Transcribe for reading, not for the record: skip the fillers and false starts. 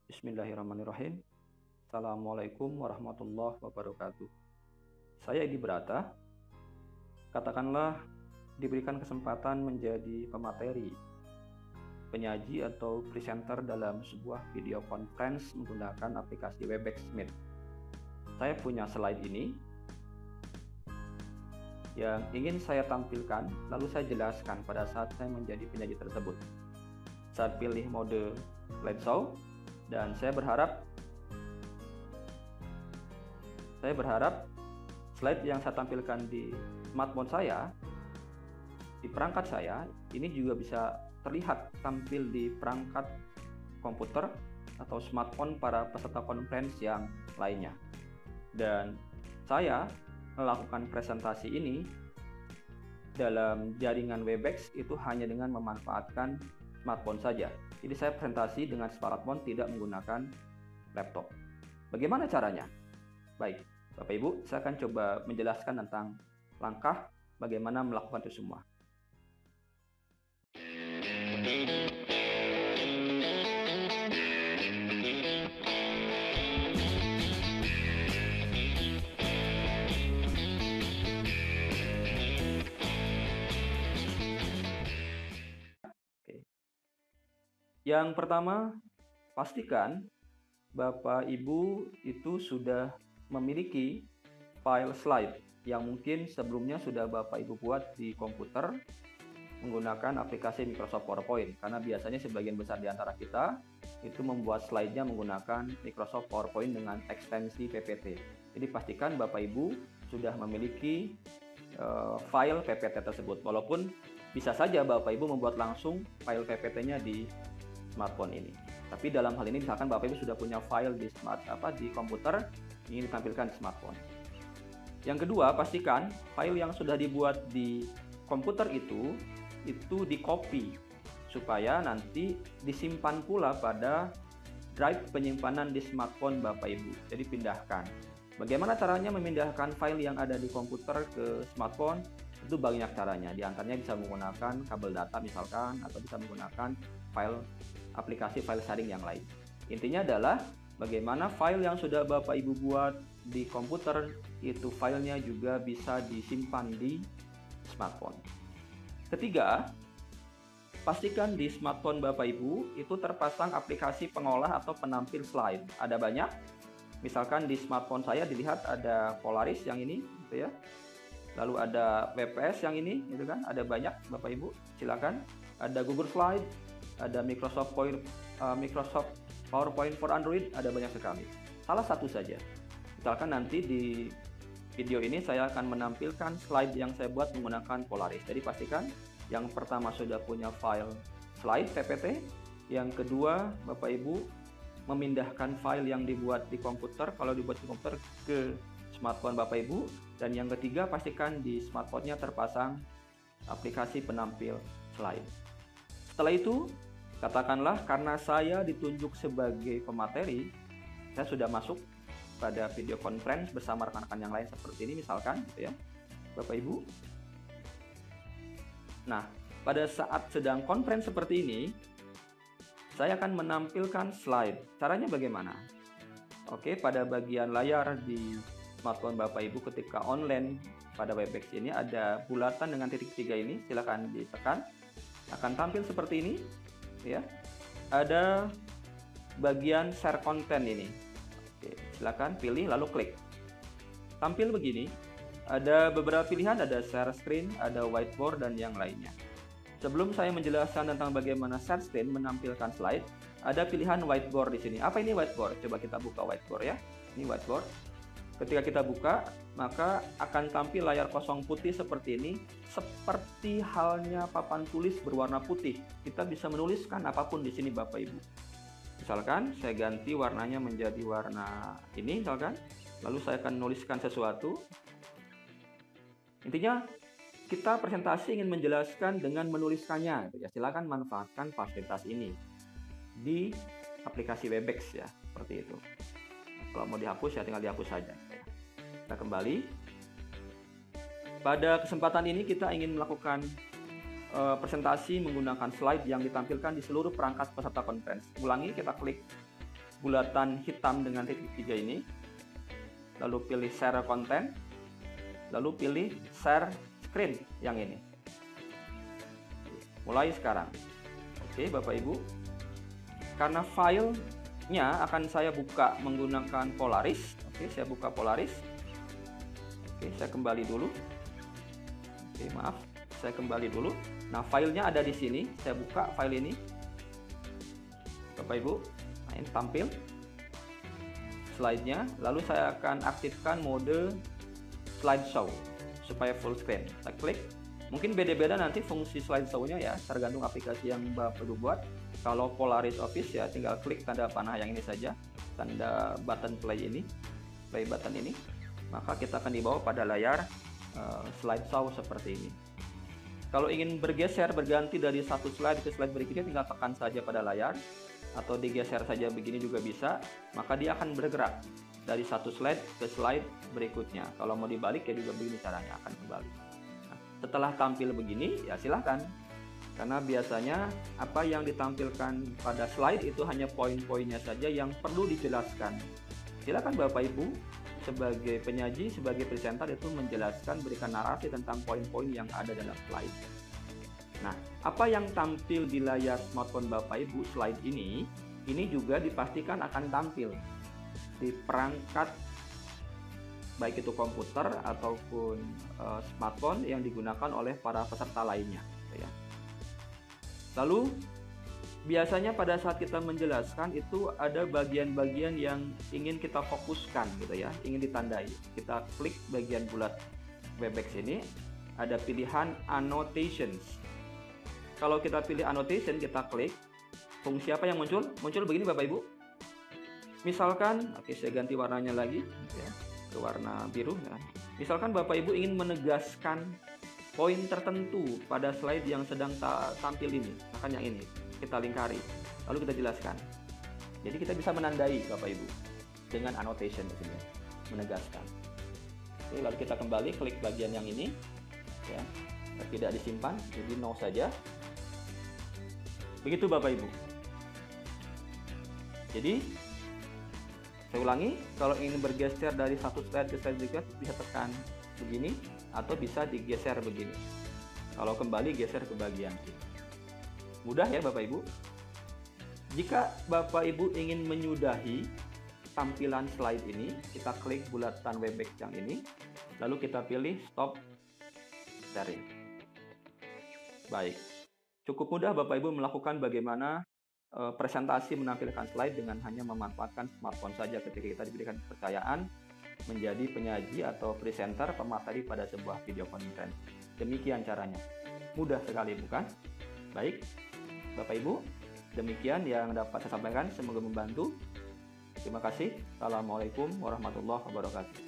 Bismillahirrahmanirrahim. Assalamualaikum warahmatullahi wabarakatuh. Saya Edi Brata. Katakanlah diberikan kesempatan menjadi pemateri, penyaji atau presenter dalam sebuah video conference menggunakan aplikasi Webex Meet. Saya punya slide ini yang ingin saya tampilkan, lalu saya jelaskan pada saat saya menjadi penyaji tersebut. Saya pilih mode slideshow dan saya berharap slide yang saya tampilkan di smartphone saya, di perangkat saya, ini juga bisa terlihat tampil di perangkat komputer atau smartphone para peserta conference yang lainnya. Dan saya melakukan presentasi ini dalam jaringan Webex itu hanya dengan memanfaatkan smartphone saja. Jadi saya presentasi dengan smartphone, tidak menggunakan laptop. Bagaimana caranya? Baik, Bapak Ibu, saya akan coba menjelaskan tentang langkah bagaimana melakukan itu semua. Yang pertama, pastikan Bapak Ibu itu sudah memiliki file slide yang mungkin sebelumnya sudah Bapak Ibu buat di komputer menggunakan aplikasi Microsoft PowerPoint, karena biasanya sebagian besar di antara kita itu membuat slide-nya menggunakan Microsoft PowerPoint dengan ekstensi PPT. Jadi pastikan Bapak Ibu sudah memiliki file PPT tersebut, walaupun bisa saja Bapak Ibu membuat langsung file PPT-nya di smartphone ini. Tapi dalam hal ini misalkan Bapak Ibu sudah punya file di komputer, ini ditampilkan di smartphone. Yang kedua, pastikan file yang sudah dibuat di komputer itu di-copy supaya nanti disimpan pula pada drive penyimpanan di smartphone Bapak Ibu. Jadi pindahkan. Bagaimana caranya memindahkan file yang ada di komputer ke smartphone? Itu banyak caranya. Di antaranya bisa menggunakan kabel data misalkan, atau bisa menggunakan aplikasi file sharing yang lain. Intinya adalah bagaimana file yang sudah Bapak Ibu buat di komputer itu filenya juga bisa disimpan di smartphone. Ketiga, pastikan di smartphone Bapak Ibu itu terpasang aplikasi pengolah atau penampil slide. Ada banyak. Misalkan di smartphone saya dilihat ada Polaris yang ini, gitu ya. Lalu ada WPS yang ini, gitu kan. Ada banyak Bapak Ibu. Silakan. Ada Google Slide, ada Microsoft PowerPoint for Android, ada banyak sekali. Salah satu saja. Misalkan nanti di video ini saya akan menampilkan slide yang saya buat menggunakan Polaris. Jadi pastikan yang pertama sudah punya file slide PPT, yang kedua Bapak Ibu memindahkan file yang dibuat di komputer, kalau dibuat di komputer, ke smartphone Bapak Ibu, dan yang ketiga pastikan di smartphone-nya terpasang aplikasi penampil slide. Setelah itu, katakanlah karena saya ditunjuk sebagai pemateri, saya sudah masuk pada video conference bersama rekan-rekan yang lain seperti ini misalkan, gitu ya, Bapak Ibu. Nah, pada saat sedang conference seperti ini, saya akan menampilkan slide. Caranya bagaimana? Oke, pada bagian layar di smartphone Bapak Ibu ketika online pada Webex ini ada bulatan dengan titik 3 ini, silakan ditekan. Akan tampil seperti ini, ya. Ada bagian share content ini. Oke, silakan pilih lalu klik. Tampil begini. Ada beberapa pilihan, ada share screen, ada whiteboard dan yang lainnya. Sebelum saya menjelaskan tentang bagaimana share screen menampilkan slide, ada pilihan whiteboard di sini. Apa ini whiteboard? Coba kita buka whiteboard ya. Ini whiteboard. Ketika kita buka, maka akan tampil layar kosong putih seperti ini, seperti halnya papan tulis berwarna putih. Kita bisa menuliskan apapun di sini Bapak Ibu. Misalkan saya ganti warnanya menjadi warna ini misalkan, lalu saya akan menuliskan sesuatu. Intinya kita presentasi ingin menjelaskan dengan menuliskannya, ya silakan manfaatkan fasilitas ini di aplikasi Webex ya, seperti itu. Kalau mau dihapus ya tinggal dihapus saja. Kita kembali. Pada kesempatan ini kita ingin melakukan presentasi menggunakan slide yang ditampilkan di seluruh perangkat peserta conference. Ulangi, kita klik bulatan hitam dengan titik 3 ini, lalu pilih share content, lalu pilih share screen yang ini. Mulai sekarang. Oke, Bapak Ibu. Karena filenya akan saya buka menggunakan Polaris. Oke, saya buka Polaris. Oke, saya kembali dulu. Oke, maaf, saya kembali dulu. Nah, filenya ada di sini. Saya buka file ini. Bapak Ibu, nah ini tampil slide-nya. Lalu saya akan aktifkan mode slideshow supaya full screen. Saya klik. Mungkin beda-beda nanti fungsi slideshow-nya ya, tergantung aplikasi yang Bapak Ibu buat. Kalau Polaris Office ya tinggal klik tanda panah yang ini saja, tanda button play button ini. Maka kita akan dibawa pada layar slideshow seperti ini. Kalau ingin bergeser, berganti dari satu slide ke slide berikutnya, tinggal tekan saja pada layar, atau digeser saja begini juga bisa. Maka dia akan bergerak dari satu slide ke slide berikutnya. Kalau mau dibalik ya juga begini caranya, akan kembali. Nah, setelah tampil begini ya silahkan, karena biasanya apa yang ditampilkan pada slide itu hanya poin-poinnya saja yang perlu dijelaskan. Silakan Bapak Ibu sebagai penyaji, sebagai presenter itu menjelaskan, berikan narasi tentang poin-poin yang ada dalam slide. Nah, apa yang tampil di layar smartphone Bapak Ibu slide ini juga dipastikan akan tampil di perangkat baik itu komputer ataupun smartphone yang digunakan oleh para peserta lainnya. Ya. Lalu biasanya pada saat kita menjelaskan itu ada bagian-bagian yang ingin kita fokuskan gitu ya, ingin ditandai. Kita klik bagian bulat Webex ini, ada pilihan annotations. Kalau kita pilih annotation, kita klik, fungsi apa yang muncul? Muncul begini Bapak Ibu. Misalkan, oke saya ganti warnanya lagi ya, ke warna biru. Ya. Misalkan Bapak Ibu ingin menegaskan poin tertentu pada slide yang sedang tampil ini, akan yang ini. Kita lingkari, lalu kita jelaskan. Jadi kita bisa menandai Bapak Ibu dengan annotation di sini, menegaskan. Oke, lalu kita kembali klik bagian yang ini, ya, tidak disimpan, jadi no saja. Begitu Bapak Ibu. Jadi saya ulangi, kalau ingin bergeser dari satu slide ke slide berikutnya bisa tekan begini atau bisa digeser begini. Kalau kembali geser ke bagian sini. Mudah ya Bapak Ibu. Jika Bapak Ibu ingin menyudahi tampilan slide ini, kita klik bulatan Webex yang ini, lalu kita pilih stop sharing. Baik. Cukup mudah Bapak Ibu melakukan bagaimana presentasi menampilkan slide dengan hanya memanfaatkan smartphone saja ketika kita diberikan kepercayaan menjadi penyaji atau presenter pemateri pada sebuah video conference. Demikian caranya. Mudah sekali bukan? Baik, Bapak Ibu, demikian yang dapat saya sampaikan. Semoga membantu. Terima kasih. Assalamualaikum warahmatullahi wabarakatuh.